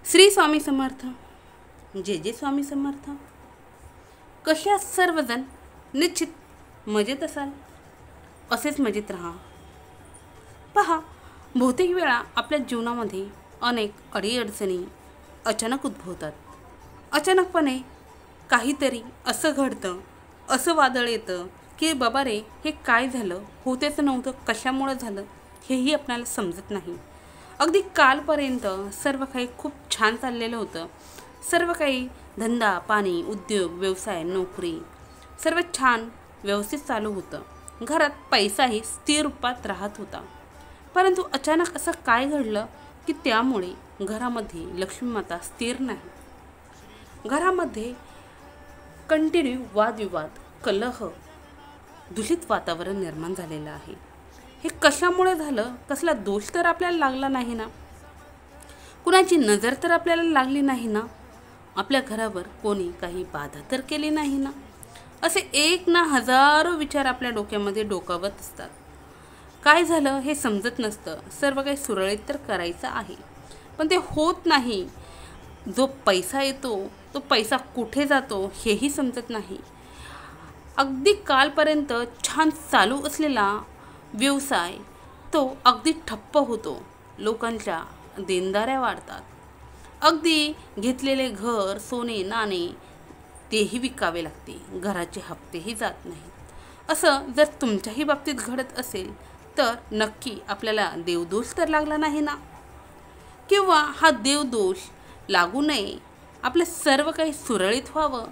श्री स्वामी समर्थ. जे स्वामी समर्थ. कशा सर्वजण निश्चित मजेत असाल. असेच मजेत राहा. पहा, बहुतेक वेळा आपल्या जीवनामध्ये अनेक अडीअडचणी अचानक उद्भवतात. अचानकपणे काहीतरी असं घडतं, असं वादळ येतं की बाबा रे, हे काय झालं, होतेच नव्हतं, कशामुळे झालं हेही आपल्याला समजत नाही. अगदी कालपर्यंत सर्व काही खूप छान चाललेलं होतं. सर्व काही धंदा पाणी, उद्योग, व्यवसाय, नोकरी सर्व छान व्यवस्थित चालू होतं. घरात पैसाही स्थिर रूपात राहत होता. परंतु अचानक असं काय घडलं की त्यामुळे घरामध्ये लक्ष्मीमाता स्थिर नाही. घरामध्ये कंटिन्यू वादविवाद, कलह, दूषित वातावरण निर्माण झालेलं आहे. हे कशामुळे झालं, कसला दोष तर आपल्याला लागला नाही ना, कुणाची नजर तर आपल्याला लागली नाही ना, आपल्या घरावर कोणी काही बाधा तर केली नाही ना, असे एक ना हजारो विचार आपल्या डोक्यामध्ये डोकावत असतात. काय झालं हे समजत नसतं. सर्व काही सुरळीत तर करायचं आहे, पण ते होत नाही. जो पैसा येतो तो पैसा कुठे जातो हेही समजत नाही. अगदी कालपर्यंत छान चालू असलेला व्यवसाय तो अगदी ठप्प होतो. लोकांच्या देणदाऱ्या वाढतात. अगदी घेतलेले घर, सोने, नाणे तेही विकावे लागते. घराचे हप्तेही जात नाहीत. असं जर तुमच्याही बाबतीत घडत असेल तर नक्की आपल्याला देवदोष तर लागला नाही ना, किंवा हा देवदोष लागू नये, आपलं सर्व काही सुरळीत व्हावं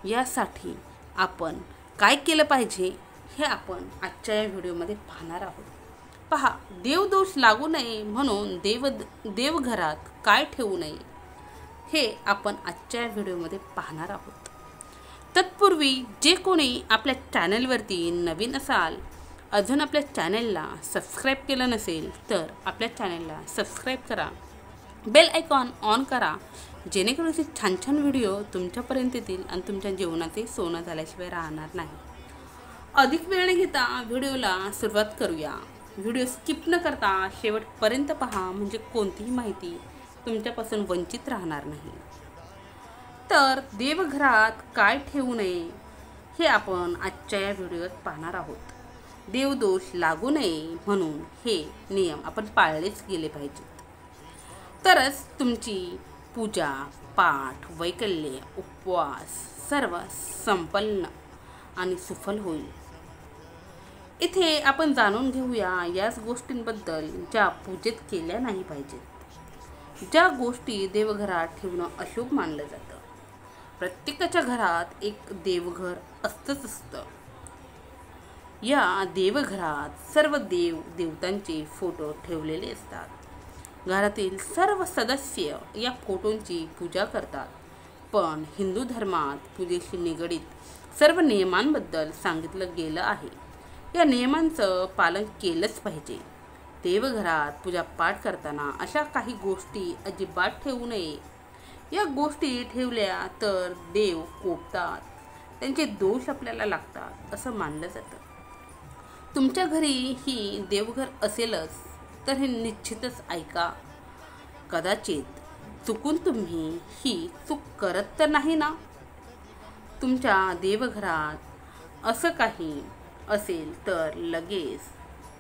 यासाठी आपण काय केलं पाहिजे हे आपण आजच्या या व्हिडिओमध्ये पाहणार आहोत. पहा, देवदोष लागू नये म्हणून देवघरात काय ठेवू नये हे आपण आजच्या या व्हिडिओमध्ये पाहणार आहोत. तत्पूर्वी जे कोणी आपल्या चॅनलवरती नवीन असाल, अजून आपल्या चॅनलला सबस्क्राईब केलं नसेल तर आपल्या चॅनलला सबस्क्राईब करा, बेल आयकॉन ऑन करा, जेणेकरून असे छान छान व्हिडिओ तुमच्यापर्यंत येतील आणि तुमच्या जीवनाचे सोनं झाल्याशिवाय राहणार नाही. अधिक वेळ न घेता व्हिडिओला सुरुवात करूया. व्हिडिओ स्किप न करता शेवटपर्यंत पहा, म्हणजे कोणतीही माहिती तुमच्यापासून वंचित राहणार नाही. तर देवघरात काय ठेवू नये हे आपण आजच्या या व्हिडिओत पाहणार आहोत. देवदोष लागू नये म्हणून हे नियम आपण पाळलेच गेले पाहिजेत. तरच तुमची पूजा, पाठ, वैकल्य, उपवास सर्व संपन्न आणि सुफल होईल. इथे आपण जाणून घेऊया याच गोष्टींबद्दल ज्या पूजेत केल्या नाही पाहिजेत, ज्या गोष्टी देवघरात ठेवणं अशुभ मानलं जातं. प्रत्येकाच्या घरात एक देवघर असतं. या देवघरात सर्व देव देवतांचे फोटो ठेवलेले असतात. घरातील सर्व सदस्य या फोटोंची पूजा करतात. पण हिंदू धर्मात पूजेशी निगडीत सर्व नियमांबद्दल सांगितलं गेलं आहे. या नियमांचं पालन केलंच पाहिजे. देवघरात पूजापाठ करताना अशा काही गोष्टी अजिबात ठेवू नये. या गोष्टी ठेवल्या तर देव कोपतात, त्यांचे दोष आपल्याला लागतात असं मानलं जातं. तुमच्या घरी ही देवघर असेलच तर हे निश्चितच ऐका. कदाचित चुकून तुम्ही ही चूक करत तर नाही ना. तुमच्या देवघरात असं काही असेल तर लगेच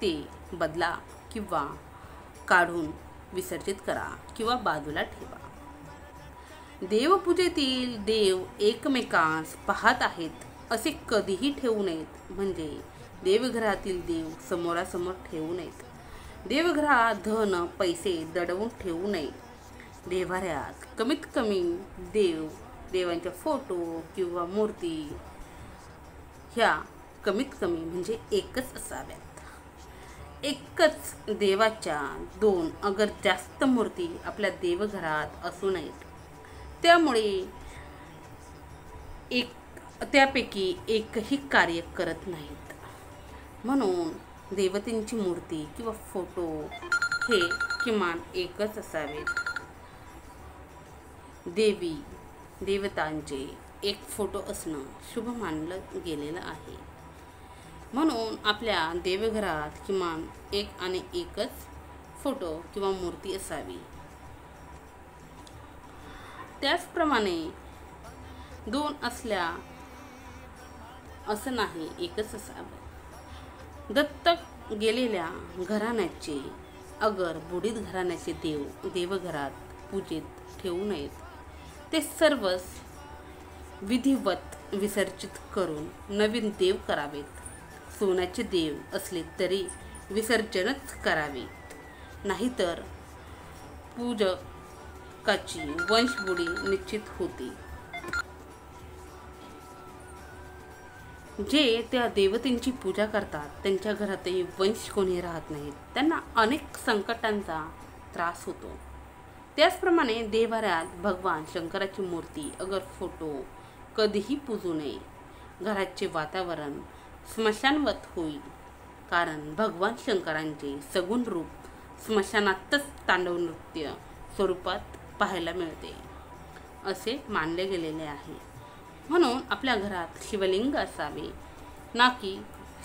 ते बदला किंवा काढून विसर्जित करा किंवा बाजूला ठेवा. देवपूजेतील देव एकमेकांस पाहत आहेत असे कधीही ठेवू नयेत. म्हणजे देवघरातील देव समोरासमोर ठेवू नयेत. देवघरात धन पैसे दडवून ठेवू नये. देव्हाऱ्यात कमीत कमी देवांच्या फोटो किंवा मूर्ती ह्या कमीत कमी म्हणजे एकच असाव्यात. एकच देवाच्या 2 अगर जास्त मूर्ती आपल्या देवघरात असू नयेत. त्यामुळे त्यापैकी एकही कार्य करत नाहीत. म्हणून देवतेंची मूर्ती किंवा फोटो हे किमान एकच असावेत. देवी देवतांचे एक फोटो असणं शुभ मानलं गेलेलं आहे. म्हणून आपल्या देवघरात किमान एकच फोटो किंवा मूर्ती असावी. त्याचप्रमाणे दोन असल्या असं नाही, एकच असावं. दत्तक गेलेल्या घराण्याचे अगर बुडीत घराण्याचे देवघरात पूजेत ठेवू नयेत. ते सर्वच विधिवत विसर्जित करून नवीन देव करावेत. सोन्याचे देव असले तरी विसर्जनच करावे, नाहीतर पूजकाची वंशबुडी निश्चित होती. जे त्या देवतेची पूजा करतात त्यांच्या घरातही वंश कोणी राहत नाहीत. त्यांना अनेक संकटांचा त्रास होतो. त्याचप्रमाणे देव्हाऱ्यात भगवान शंकराची मूर्ती अगर फोटो कधीही पूजू नये. घराचे वातावरण स्मशानवत होईल, कारण भगवान शंकरांचे सगुण रूप स्मशानातच तांडव नृत्य स्वरूपात पाहायला मिळते असे मानले गेलेले आहे. म्हणून आपल्या घरात शिवलिंग असावे, ना की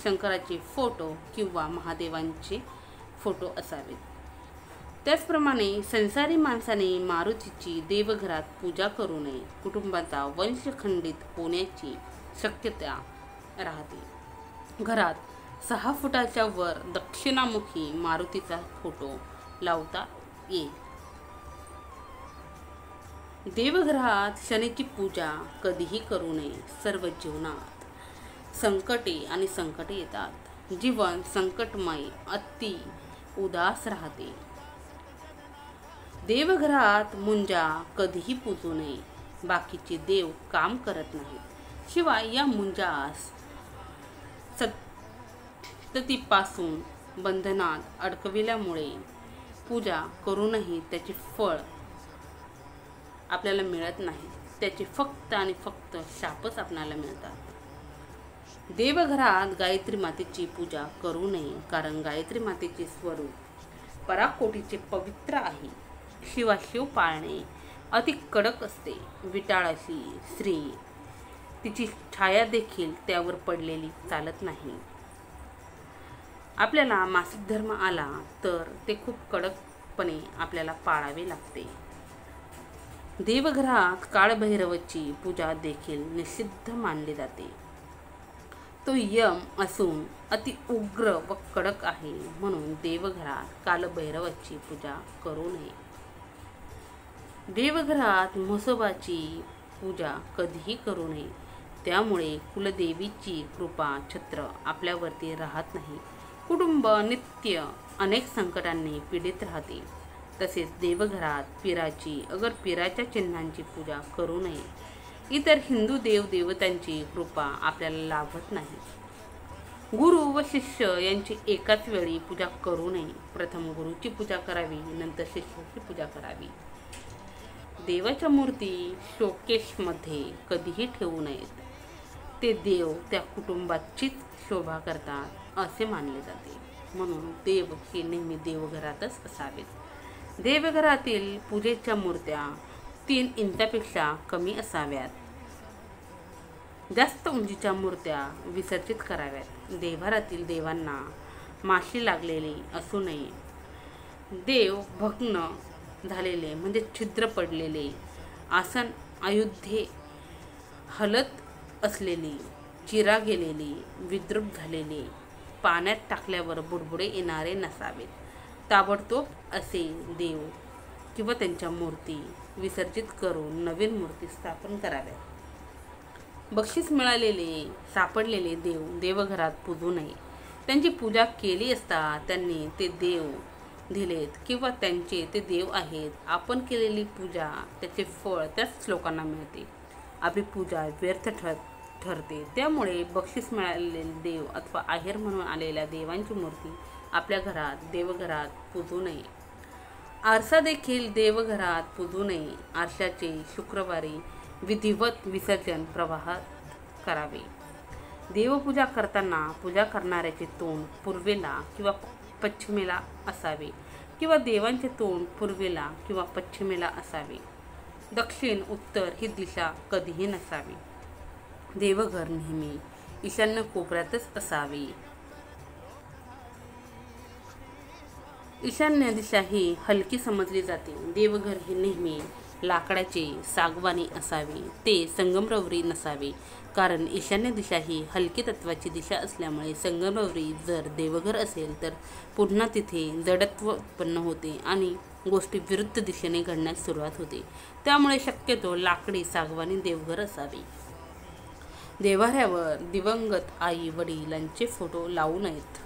शंकराचे फोटो किंवा महादेवांचे फोटो असावेत. त्याचप्रमाणे संसारी माणसाने मारुतीची देवघरात पूजा करू नये. कुटुंबाचा वंश खंडित होण्याची शक्यता राहते. घरात 6 फुटाच्या वर दक्षिणामुखी मारुतीचा फोटो लावता येईल. देवघरात शनीची पूजा कधीही करू नये. सर्व जीवनात संकटे येतात. जीवन संकटमय, अति उदास राहते. देवघरात मुंजा कधीही पूजू नये. बाकीचे देव काम करत नाहीत. शिवाय या मुंजास सततीपासून बंधनात अडकविल्यामुळे पूजा करूनही त्याचे फळ आपल्याला मिळत नाही. त्याचे फक्त आणि फक्त शापच आपल्याला मिळतात. देवघरात गायत्री मातेची पूजा करू नये, कारण गायत्री मातेचे स्वरूप पराकोटीचे पवित्र आहे. शिवाशिव पाळणे अति कडक असते. विटाळ अशी स्त्री, तिची छाया देखील त्यावर पडलेली चालत नाही. आपल्याला मासिक धर्म आला तर ते खूप कडकपणे आपल्याला पाळावे लागते. देवघरात काळभैरवाची पूजा देखील निषिद्ध मानली जाते. तो यम असून अति उग्र व कडक आहे. म्हणून देवघरात कालभैरवाची पूजा करू नये. देवघरात म्हसोबाची पूजा कधीही करू नये. त्यामुळे कुलदेवीची कृपा छत्र आपल्यावरती राहत नाही. कुटुंब नित्य अनेक संकटांनी पीडित राहते. तसेच देवघरात पिराच्या चिन्हांची पूजा करू नये. इतर हिंदू देवदेवतांची कृपा आपल्याला लाभत नाही. गुरु व शिष्य यांची एकाच वेळी पूजा करू नये. प्रथम गुरुची पूजा करावी, नंतर शिष्याची पूजा करावी. देवाच्या मूर्ती शोकेशमध्ये कधीही ठेवू नयेत. ते देव त्या कुटुंबाचीच शोभा करतात असे मानले जाते. म्हणून देव हे नेहमी देवघरातच असावेत. देवघरातील पूजेच्या मूर्त्या 3 इंचापेक्षा कमी असाव्यात. जास्त उंचीच्या मूर्त्या विसर्जित कराव्यात. देवघरातील देवांना माशी लागलेली असू नये. देव भग्न झालेले म्हणजे छिद्र पडलेले, आसन आयुधे हलत असलेली, चिरा गेलेली, विद्रूप झालेले, पाण्यात टाकल्यावर बुडबुडे येणारे नसावेत. ताबडतोब असे देव किंवा त्यांच्या मूर्ती विसर्जित करून नवीन मूर्ती स्थापन कराव्यात. बक्षीस मिळालेले सापडलेले देव देवघरात पूजू नये. त्यांची पूजा केली असता त्यांनी ते देव दिलेत किंवा त्यांचे ते देव आहेत. आपण केलेली पूजा त्याचे फळ त्याच लोकांना मिळते. आपली पूजा व्यर्थ ठरते. त्यामुळे बक्षीस मिळालेले देव अथवा आहेर म्हणून आलेल्या देवांची मूर्ती आपल्या देवघरात पूजू नये. आरसा देखील देवघरात पूजू नये. आरशाचे शुक्रवारी विधिवत विसर्जन प्रवाहात करावे. देवपूजा करताना पूजा करणाऱ्याचे तोंड पूर्वेला किंवा पश्चिमेला असावे किंवा देवांचे तोंड पूर्वेला किंवा पश्चिमेला असावे. दक्षिण उत्तर ही दिशा कधीही नसावी. देवघर नेहमी ईशान्य कोपऱ्यातच असावे. ईशान्य दिशा ही हलकी समजली जाते. देवघर हे नेहमी लाकडाचे सागवानी असावे, ते संगमरवरी नसावे. कारण ईशान्य दिशा ही हलकी तत्वाची दिशा असल्यामुळे संगमरवरी जर देवघर असेल तर पुन्हा तिथे जडत्व उत्पन्न होते आणि गोष्टी विरुद्ध दिशेने घडण्यास सुरुवात होते. त्यामुळे शक्यतो लाकडी सागवानी देवघर असावे. देव्हाऱ्यावर दिवंगत आई वडिलांचे फोटो लावू नयेत.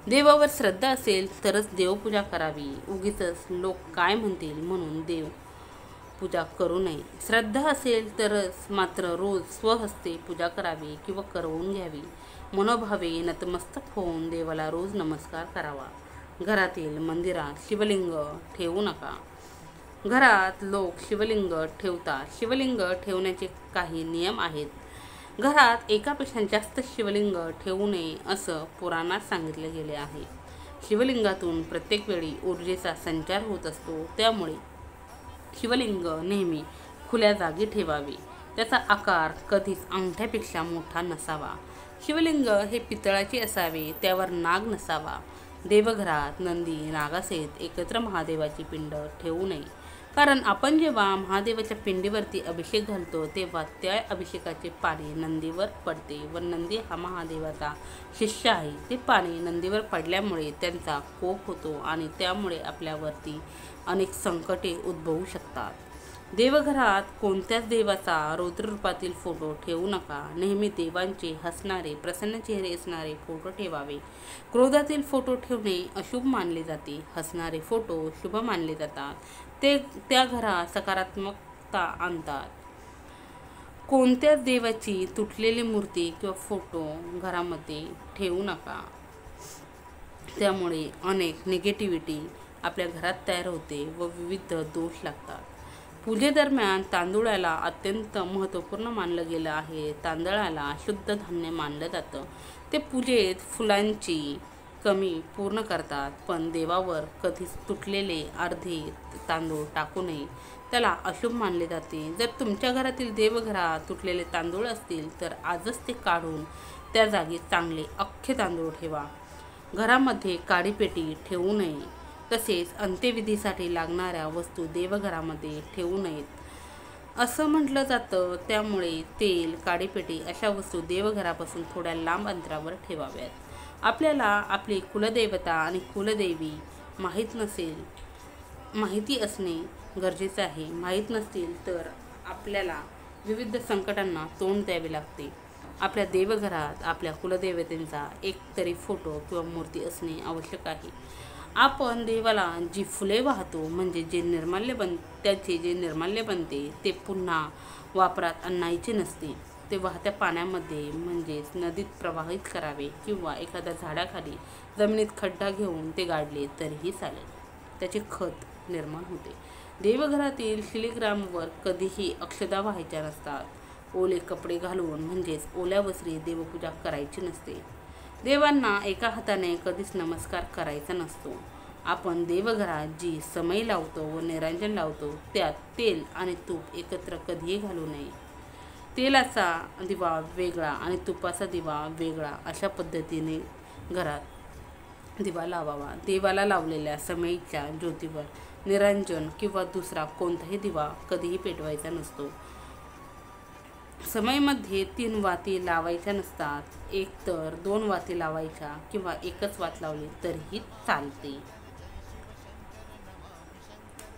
देवावर श्रद्धा असेल तरच देवपूजा करावी. उगीचच लोक काय म्हणतील म्हणून देव पूजा करू नये. श्रद्धा असेल तरच मात्र रोज स्वहस्ते पूजा करावी किंवा करवून घ्यावी. मनोभावे नतमस्तक होऊन देवाला रोज नमस्कार करावा. घरातील मंदिरात शिवलिंग ठेवू नका. घरात लोक शिवलिंग ठेवतात. शिवलिंग ठेवण्याचे काही नियम आहेत. घरात एकापेक्षा जास्त शिवलिंग ठेवू नये असं पुराणात सांगितले गेले आहे. शिवलिंगातून प्रत्येक वेळी ऊर्जेचा संचार होत असतो. त्यामुळे शिवलिंग नेहमी खुल्या जागी ठेवावे. त्याचा आकार कधीच अंगठ्यापेक्षा मोठा नसावा. शिवलिंग हे पितळाचे असावे. त्यावर नाग नसावा. देवघरात नंदी नागासहित एकत्र महादेवाची पिंड ठेवू नये. कारण आपण जेव्हा महादेवाच्या पिंडीवरती अभिषेक घालतो तेव्हा त्या अभिषेकाचे पाणी नंदीवर पडते व नंदी हा महादेवाचा शिष्य आहे. ते पाणी नंदीवर पडल्यामुळे त्यांचा कोप होतो आणि त्यामुळे आपल्यावरती अनेक संकटे उद्भवू शकतात. देवघरात कोणत्याच देवाचा रौद्ररूपातील फोटो ठेवू नका. नेहमी देवांचे हसणारे प्रसन्न चेहरे असणारे फोटो ठेवावे. क्रोधातील फोटो ठेवणे अशुभ मानले जाते. हसणारे फोटो शुभ मानले जातात. ते त्या घरात सकारात्मकता आणतात. कोणत्याच देवाची तुटलेली मूर्ती किंवा फोटो घरामध्ये ठेवू नका. त्यामुळे अनेक निगेटिव्हिटी आपल्या घरात तयार होते व विविध दोष लागतात. पूजेदरम्यान तांदूळाला अत्यंत महत्त्वपूर्ण मानलं गेलं आहे. तांदळाला शुद्ध धान्य मानलं जातं. ते पूजेत फुलांची कमी पूर्ण करतात. पण देवावर कधीच तुटलेले अर्धे तांदूळ टाकू नये. त्याला अशुभ मानले जाते. जर तुमच्या घरातील देवघरात तुटलेले तांदूळ असतील तर आजच ते काढून त्या जागी चांगले अख्खे तांदूळ ठेवा. घरामध्ये काडीपेटी ठेवू नये. तसेच अंत्यविधीसाठी लागणाऱ्या वस्तू देवघरामध्ये ठेवू नयेत असं म्हटलं जातं. त्यामुळे तेल काडीपेटी अशा वस्तू देवघरापासून थोड्या लांब अंतरावर ठेवाव्यात. आपल्याला आपली कुलदेवता आणि कुलदेवी माहिती असणे गरजेचे आहे. माहीत नसतील तर आपल्याला विविध संकटांना तोंड द्यावे लागते. आपल्या देवघरात आपल्या कुलदेवतेचा एक तरी फोटो किंवा मूर्ती असणे आवश्यक आहे. आपण देवाला जी फुले वाहतो म्हणजे त्याचे जे निर्माल्य बनते ते पुन्हा वापरात आणायचे नसते. ते वाहत्या पाण्यामध्ये म्हणजेच नदीत प्रवाहित करावे किंवा एखाद्या झाडाखाली जमिनीत खड्डा घेऊन ते गाडले तरीही चालेल. त्याचे खत निर्माण होते. देवघरातील शिलीग्रामवर कधीही अक्षता व्हायच्या नसतात. ओले कपडे घालून म्हणजेच ओल्या वस्त्री देवपूजा करायची नसते. देवांना एका हाताने कधीच नमस्कार करायचा नसतो. आपण देवघरात जी समई लावतो व निरांजन लावतो त्यात तेल आणि तूप एकत्र कधीही घालू नये. तेलाचा दिवा वेगळा आणि तुपाचा दिवा वेगळा अशा पद्धतीने घरात दिवा लावावा. देवाला लावलेल्या समईच्या ज्योतीवर निरांजन किंवा दुसरा कोणताही दिवा कधीही पेटवायचा नसतो. समईमध्ये 3 वाती लावायच्या नसतात. एक तर 2 वाती लावायच्या किंवा एकच वात लावली तरीही चालते.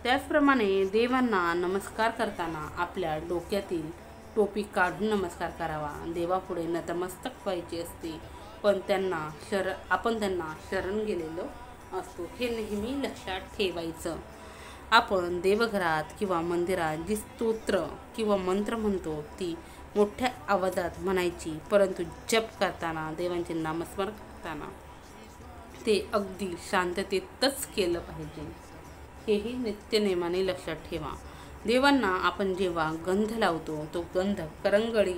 त्याचप्रमाणे देवांना नमस्कार करताना आपल्या डोक्यातील टोपी काढून नमस्कार करावा. देवापुढे नतमस्तक व्हायचे असते पण आपण त्यांना शरण गेलेलो असतो हे नेहमी लक्षात ठेवायचं. आपण देवघरात किंवा मंदिरात जी स्तोत्र किंवा मंत्र म्हणतो ती मोठ्या आवाजात म्हणायची. परंतु जप करताना देवांचे नामस्मरण करताना ते अगदी शांततेतच केलं पाहिजे. हेही नित्यनेमाने लक्षात ठेवा. देवांना आपण जेव्हा गंध लावतो तो गंध करंगळी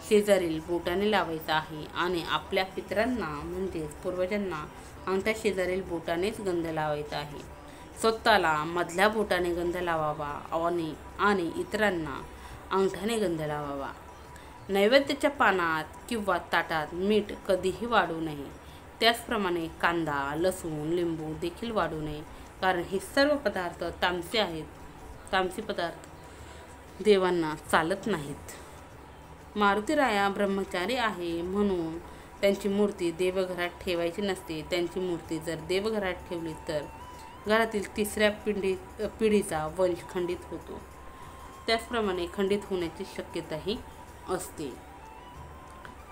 शेजारील बोटाने लावायचा आहे आणि आपल्या पितरांना म्हणजेच पूर्वजांना अंगठ्या शेजारील बोटानेच गंध लावायचा आहे. स्वतःला मधल्या बोटाने गंध लावावा आणि इतरांना अंगठ्याने गंध लावावा. नैवेद्याच्या पानात किंवा ताटात मीठ कधीही वाढू नये. त्याचप्रमाणे कांदा लसूण लिंबू देखील वाढू नये. कारण हे सर्व पदार्थ तामसी आहेत. तामसी पदार्थ देवांना चालत नाहीत. मारुतीराया ब्रह्मचारी आहे म्हणून त्यांची मूर्ती देवघरात ठेवायची नसते. त्यांची मूर्ती जर देवघरात ठेवली तर घरातील तिसऱ्या पिढीचा वंश खंडित होतो. त्याचप्रमाणे खंडित होण्याची शक्यताही असते.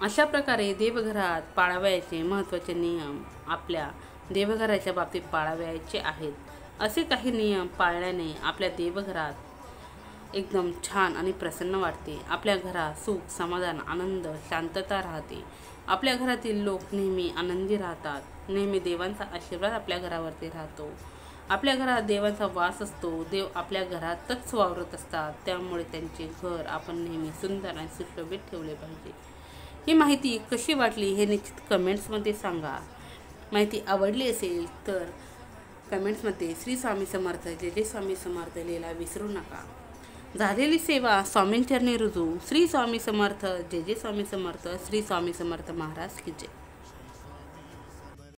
अशा प्रकारे देवघरात पाळावयाचे महत्त्वाचे नियम आपल्या देवघराच्या बाबतीत पाळावयाचे आहेत. असे काही नियम पाळल्याने आपल्या देवघरात एकदम छान आणि प्रसन्न वाटते. आपल्या घरात सुख, समाधान, आनंद, शांतता राहते. आपल्या घरातील लोक नेहमी आनंदी राहतात. नेहमी देवांचा आशीर्वाद आपल्या घरावरती राहतो. आपल्या घरात देवांचा वास असतो. देव आपल्या घरातच वावरत असतात. त्यामुळे त्यांचे घर आपण नेहमी सुंदर आणि सुशोभित ठेवले पाहिजे. ही माहिती कशी वाटली हे निश्चित कमेंट्समध्ये सांगा. माहिती आवडली असेल तर कमेंट्समध्ये श्री स्वामी समर्थ, जय जय स्वामी समर्थ लिहायला विसरू नका. झालेली सेवा स्वामींचरणी रुजू. श्री स्वामी समर्थ, जय जय स्वामी समर्थ. श्री स्वामी समर्थ महाराज की जय.